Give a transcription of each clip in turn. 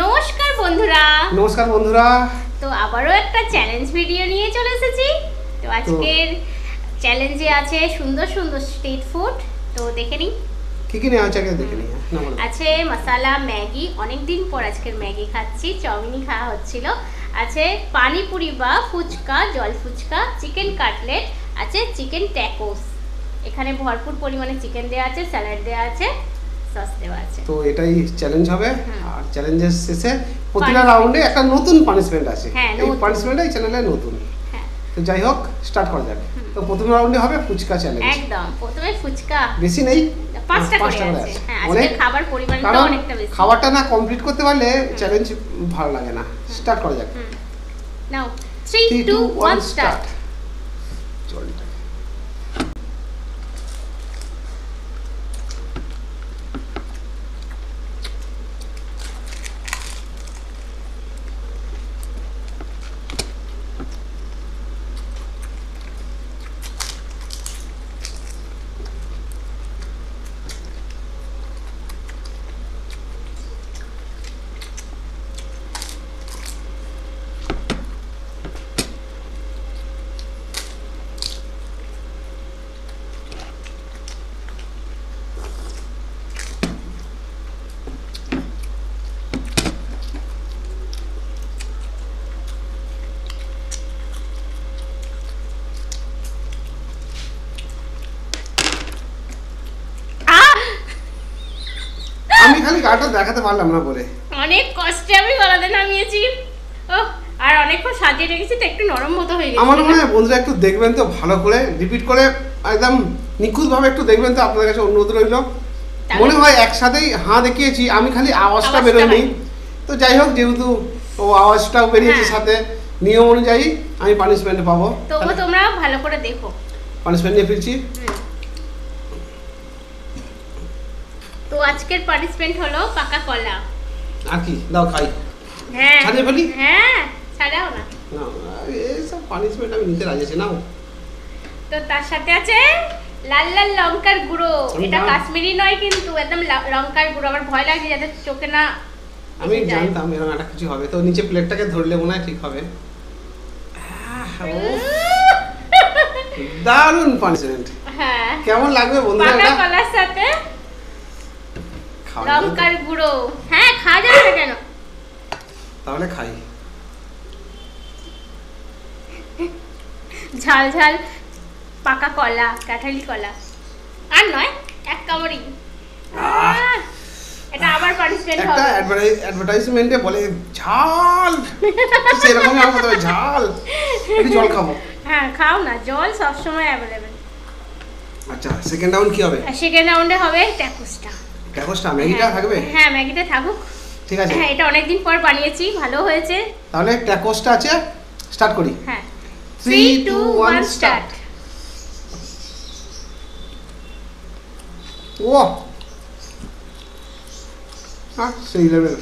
নমস্কার বন্ধুরা। নমস্কার বন্ধুরা। তো আবারও একটা চ্যালেঞ্জ ভিডিও নিয়ে চলে এসেছি। তো আজকের চ্যালেঞ্জে আছে সুন্দর সুন্দর স্ট্রিট ফুড। তো দেখে নিই কি কি নেওয়া আছে আগে দেখে নিই। আছে মশালা ম্যাগি, অনেকদিন পর আজকের ম্যাগি খাচ্ছি, চাউমিনই খাওয়া হচ্ছিল। আছে পানিপুরি বা ফুচকা, জল ফুচকা, চিকেন কাটলেট, আছে চিকেন ট্যাকোস। এখানে ভরপুর পরিমাণে চিকেন দেওয়া আছে, স্যালাড দেওয়া আছে, সস দেওয়া আছে। তো এটাই চ্যালেঞ্জ হবে। আর চ্যালেঞ্জের শেষে প্রতিটা রাউন্ডে একটা নতুন পানিশমেন্ট আছে। এই পানিশমেন্টটা এই চ্যানেলে নতুন। তো যাই হোক, স্টার্ট করা যাক। তো প্রথম রাউন্ডে হবে ফুচকা চ্যালেঞ্জ। একদম প্রথমে ফুচকা, বেশি নেই, 5টা করে আছে। হ্যাঁ, আজকে খাবার পরিমাণটা অনেকটা বেশি। খাবারটা না কমপ্লিট করতে পারলে চ্যালেঞ্জ ভালো লাগে না। স্টার্ট করা যাক। নাও 3 2 1 স্টার্ট। চলটা আমি খালি গাটা দেখাতে পারলাম না বলে অনেক কষ্টে আমি গলাতে নামিয়েছি। ও আর অনেকক্ষণ সাজিয়ে রেখেছি তো একটু নরম মতো হয়ে গেছে। আমার মনে হয় বন্ধুরা একটু দেখবেন তো ভালো করে, রিপিট করে একদম নিখুঁতভাবে একটু দেখবেন তো। আপনাদের কাছে অনুরোধ রইল। মনে হয় একসাথেই হাঁ দেখিয়েছি, আমি খালি আওয়াজটা বেরোয়নি। তো যাই হোক, যেহেতু ও আওয়াজটাও বেরিয়েছে সাথে, নিয়ম অনুযায়ী আমি পানিশমেন্ট পাবো। তবু তোমরা ভালো করে দেখো। পানিশমেন্ট নিয়ে ফিরছি। তো আজকের পানিশমেন্ট হলো পাকা কলা। আর কি দাও খাই। হ্যাঁ ছাড়িয়ে ফেলি। হ্যাঁ ছাড়াও না। না এইসব পানিশমেন্ট আমি নিতে রাজি আছি। নাও। তো তার সাথে আছে লাল লাল লঙ্কার গুঁড়ো। এটা কাশ্মীরি নয় কিন্তু, একদম লঙ্কার গুঁড়ো। আমার ভয় লাগছে যাতে চোখে না। আমি জানতাম এরকম একটা কিছু হবে। তো নিচে প্লেটটাকে ধরলে মনে হয় ঠিক হবে। দারুণ পানিশমেন্ট। হ্যাঁ, কেমন লাগবে বন্ধুরা? পাকা কলার সাথে লঙ্কার গুঁড়ো। হ্যাঁ, খাওয়া যাবে না কেন? তাহলে খাই। ঝাল ঝাল পাকা কলা, কাঁঠালি কলা। আর নয়, এক কামড়ি। এটা আবার পানিশমেন্ট হবে। একটা অ্যাডভার্টাইজমেন্টে বলে ঝাল, সেরকমই আমার মতো ঝাল। একটু জল খাবো। হ্যাঁ খাও না, জল সব সময় अवेलेबल। আচ্ছা, সেকেন্ড রাউন্ড কি হবে? সেকেন্ড রাউন্ডে হবে ট্যাকোসটা। ট্যাকোসটা ম্যাগিটা থাকবে? হ্যাঁ, ম্যাগিটা থাকুক। ঠিক আছে। হ্যাঁ, এটা অনেকদিন পর বানিয়েছি, ভালো হয়েছে। তাহলে ট্যাকোসটা আছে, স্টার্ট করি। হ্যাঁ 3 2 1 স্টার্ট। ও সেই লেভেল।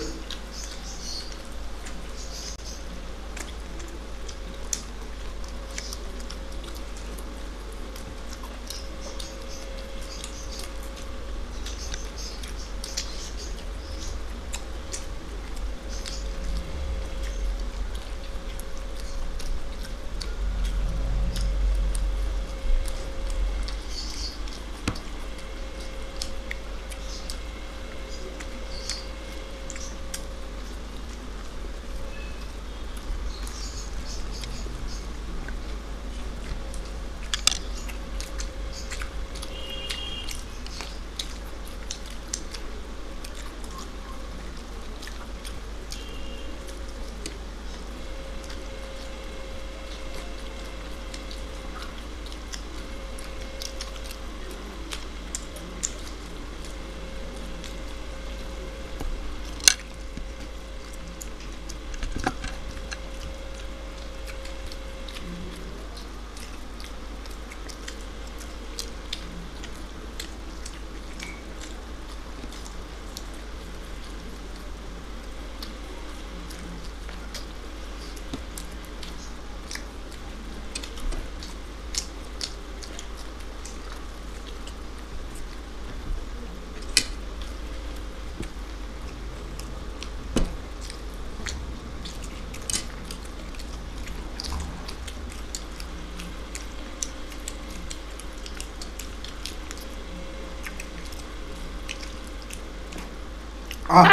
আহ!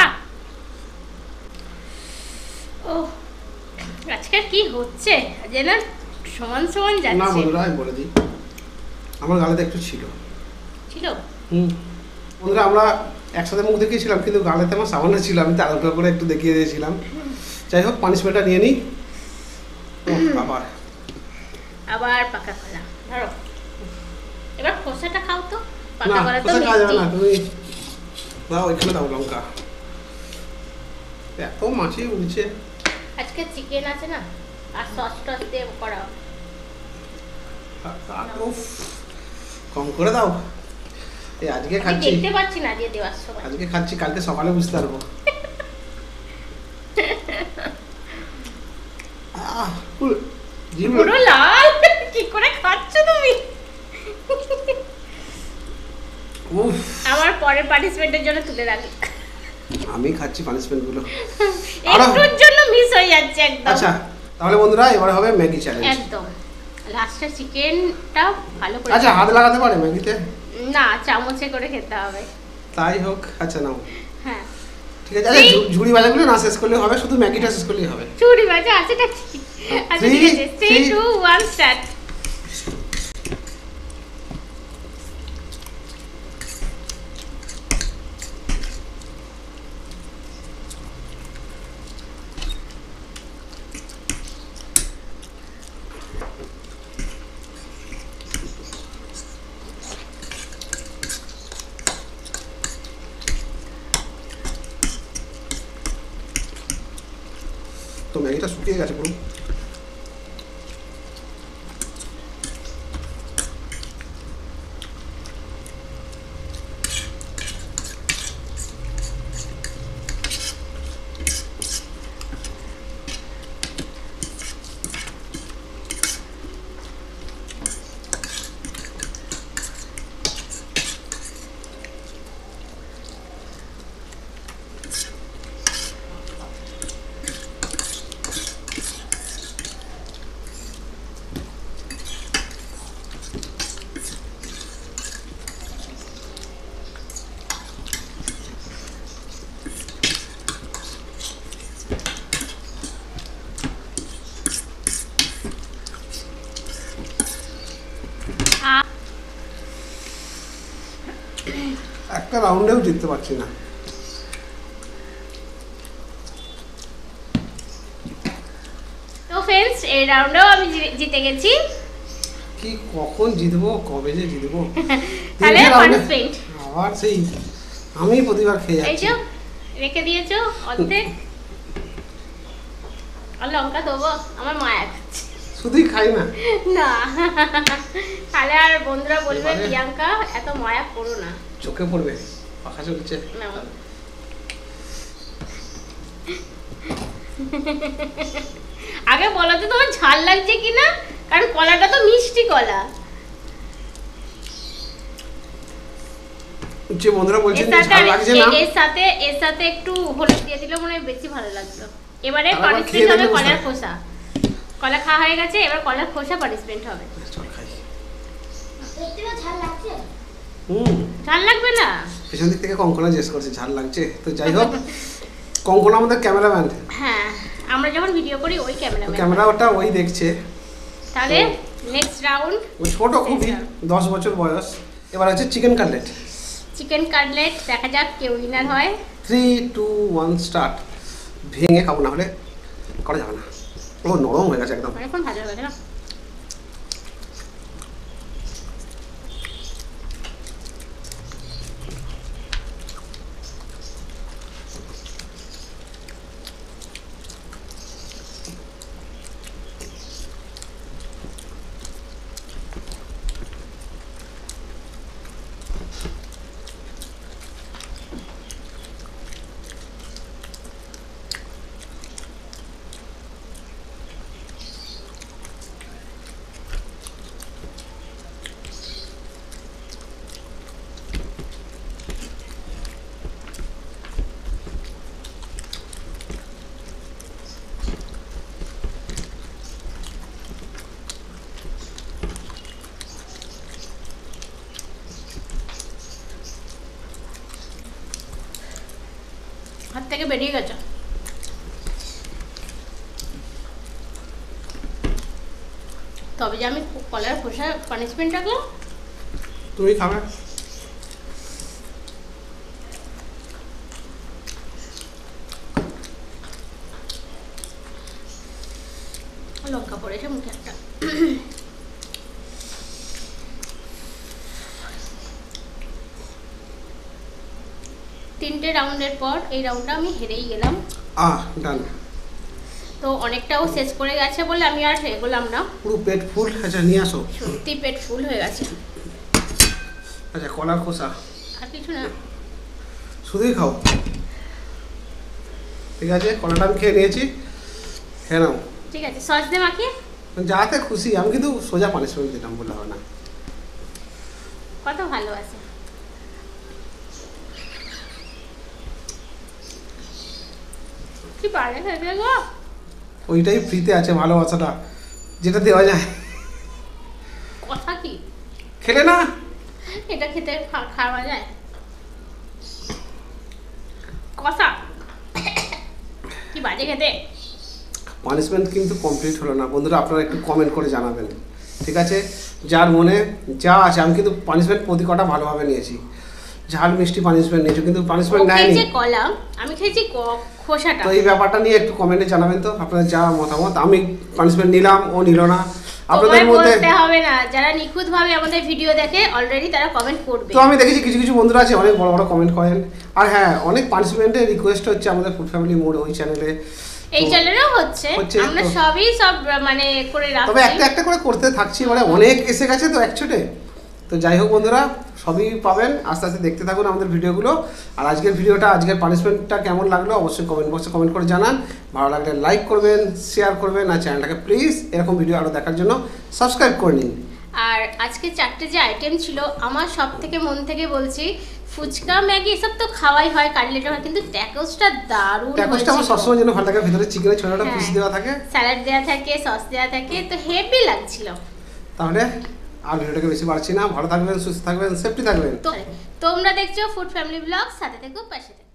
ও আজকে কি হচ্ছে যে না সমান সমান না যাচ্ছে বন্ধুরা আমি বলে দিই, আমার গালেতে একটু ছিল। ছিল বন্ধুরা আমরা একসাথে মুখ দেখিয়েছিলাম, কিন্তু গালেতে আমার সামান্য ছিল, আমি তাড়াহুড়ো করে একটু দেখিয়ে দিয়েছিলাম। যাই হোক, পানিশমেন্টটা নিয়ে নিই। আবার পাকা কলা ধরো, এবার খোসাটা খাও তো। না, পাকা কলা তো খোসা খাওয়া যাবে মিষ্টি। না, তুমি দাও এখানে দাও লঙ্কা। এত মাছি উঠছে। আজকে চিকেন আছে না, আর সস টস দিয়ে করা। উফ, কম করে দাও। এই আজকে আমি খাচ্ছি, দেখতে পাচ্ছি না দিয়ে দেওয়ার সময়। আজকে খাচ্ছি, কালকে সকালে বুঝতে পারবো। পুরো লাল, কি করে খাচ্ছ তুমি? উফ, আমার পরের পার্টিসিপেন্টের জন্য তুলে রাখি। আমি খাচ্ছি পানিশমেন্ট গুলো। একটুর জন্য মিস হয়ে যাচ্ছে একদম। আচ্ছা তাহলে বন্ধুরা এবারে হবে ম্যাগি চ্যালেঞ্জ। একদম লাস্টে চিকেনটা ভালো করে। আচ্ছা, হাত লাগাতে পারে ম্যাগিতে? না, চামচে করে খেতে হবে। তাই হোক, আচ্ছা নাও। হ্যাঁ, ঠিক আছে। আচ্ছা, ঝুড়ি বাজাগুলো না শেষ করলে হবে, শুধু ম্যাগিটা শেষ করলেই হবে। চুরি বাজে আছেটা কি? আচ্ছা ঠিক আছে, 3 2 1 স্টার্ট। তো ম্যাগিটা শুকিয়ে গেছে পুরো। একটা রাউন্ডেও জিততে পারছি না। তো ফ্রেন্ডস, এই রাউন্ডেও আমি জিতে গেছি। কি কখন জিতবো, কবে যে জিতবো? তাহলে তিনটে round এ পানিশমেন্ট আবার সেই আমি প্রতিবার খেয়ে এই যাচ্ছি। যে রেখে দিয়েছো অর্ধেক। আর লঙ্কা দেবো, আমার মায়া খাচ্ছে। শুধুই খাই না। না, তাহলে আর বন্ধুরা বলবে এবারে- প্রিয়াঙ্কা এত মায়া করো না। চোখে পড়বে, পাখা চলছে। নাও। আগে বলো তো তোমার ঝাল লাগছে কিনা, কারণ কলাটা তো মিষ্টি কলা। যে বন্ধুরা বলছে এর সাথে ঝাল লাগছে না, এর সাথে একটু হলুদ দিয়ে দিলে মনে হয় বেশি ভালো লাগতো। এবারে আবার পানিশমেন্ট খেয়ে হবে দেখলে বুঝতে কলার হবে। খোসা। কলা খাওয়া হয়ে গেছে, এবার কলার খোসা পানিশমেন্ট হবে। চল খাই। ঝাল লাগছে? হুম, ঝাল লাগবে না? পেছন দিক থেকে কঙ্কনা জিজ্ঞেস করছে ঝাল লাগছে। তো যাই হোক, কঙ্কনা আমাদের ক্যামেরাম্যান, হ্যাঁ, আমরা যখন ভিডিও করি ওই ক্যামেরাম্যান। ক্যামেরা ওটা ওই দেখছে। তাহলে নেক্সট রাউন্ড ও ছোট খুবই, 10 বছর বয়স। এবার হচ্ছে চিকেন কাটলেট। চিকেন কাটলেট, দেখা যাক কে উইনার হয়। 3 2 1 স্টার্ট। ভেঙে খাবো, না হলে করা যাবে না। ও নরম হয়ে গেছে একদম। অনেকক্ষণ ভাজা হবে না? থেকে বেরিয়ে গেছে। তবে যে আমি কলার খোসা পানিশমেন্ট রাখলাম। তুমি খাবে? লঙ্কা পড়েছে মুখে একটা। তিনটে রাউন্ডের পর এই রাউন্ডটা আমি হেরেই গেলাম। ডান। তো অনেকটাও শেষ করে গেছে বলে আমি আর এগোলাম না। পুরো পেট ফুল। আচ্ছা নিয়ে আসো। সত্যি পেট ফুল হয়ে গেছে। আচ্ছা কলার খোসা আর কিছু না, শুধুই খাও। ঠিক আছে, কলাটা আমি খেয়ে নিয়েছি, খেয়ে নাও। ঠিক আছে, সস দে মাখিয়ে। যাতে খুশি, আমি কিন্তু সোজা পানিশমেন্ট দিলাম বলে হবে না। কত ভালোবাসে। কি পারে খেতে গো। ওইটাই ফ্রিতে আছে ভালোবাসাটা, যেটা দেওয়া যায়। কথা কি খেলে না? এটা খেতে খাওয়া যায়? কথা কি বাজে খেতে। পানিশমেন্ট কিন্তু কমপ্লিট হলো না বন্ধুরা, আপনারা একটু কমেন্ট করে জানাবেন। ঠিক আছে, যার মনে যা আছে। আমি কিন্তু পানিশমেন্ট প্রতি কটা ভালোভাবে নিয়েছি, ঝাল মিষ্টি পানিশমেন্ট নিয়েছি, কিন্তু পানিশমেন্ট নেয়নি। কলা আমি খেয়েছি খোসাটা। তো এই ব্যাপারটা নিয়ে একটু কমেন্টে জানাবেন তো আপনাদের যা মতামত। আমি পানিশমেন্ট নিলাম, ও নিল না। আপনাদের মধ্যে বলতে হবে না, যারা নিখুঁতভাবে আমাদের ভিডিও দেখে অলরেডি তারা কমেন্ট করবে। তো আমি দেখেছি কিছু কিছু বন্ধুরা আছে অনেক বড় বড় কমেন্ট করেন। আর হ্যাঁ, অনেক পানিশমেন্টের রিকোয়েস্ট হচ্ছে আমাদের ফুড ফ্যামিলি মোড ওই চ্যানেলে। এই চ্যানেলেও হচ্ছে, আমরা সবই সব মানে করে রাখছি। তবে একটা একটা করে করতে থাকছি, মানে অনেক এসে গেছে তো একছোটে। তো যাই হোক বন্ধুরা, সবই পাবেন, আস্তে আস্তে দেখতে থাকুন আমাদের ভিডিওগুলো। আর আজকের ভিডিওটা, আজকের পানিশমেন্টটা কেমন লাগলো অবশ্যই কমেন্ট বক্সে কমেন্ট করে জানান। ভালো লাগলে লাইক করবেন, শেয়ার করবেন, আর চ্যানেলটাকে প্লিজ এরকম ভিডিও আরও দেখার জন্য সাবস্ক্রাইব করে নিন। আর আজকে 4টে যে আইটেম ছিল, আমার সব থেকে মন থেকে বলছি, ফুচকা ম্যাগি এসব তো খাওয়াই হয়, কাটলেটও হয়, কিন্তু ট্যাকোসটা দারুণ হয়েছিল। ট্যাকোসটা আমার সবসময় যেন ভালো লাগে, ভিতরে চিকেনের ছোটটা পিস দেওয়া থাকে, স্যালাড দেওয়া থাকে, সস দেওয়া থাকে, তো হেভি লাগছিল। তাহলে আর ভিডিওটাকে বেশি বাড়ছি না। ভালো থাকবেন, সুস্থ থাকবেন, সেফটি থাকবেন। তো তোমরা দেখছো ফুড ফ্যামিলি ব্লগ, সাথে থেকো, পাশে থেকো।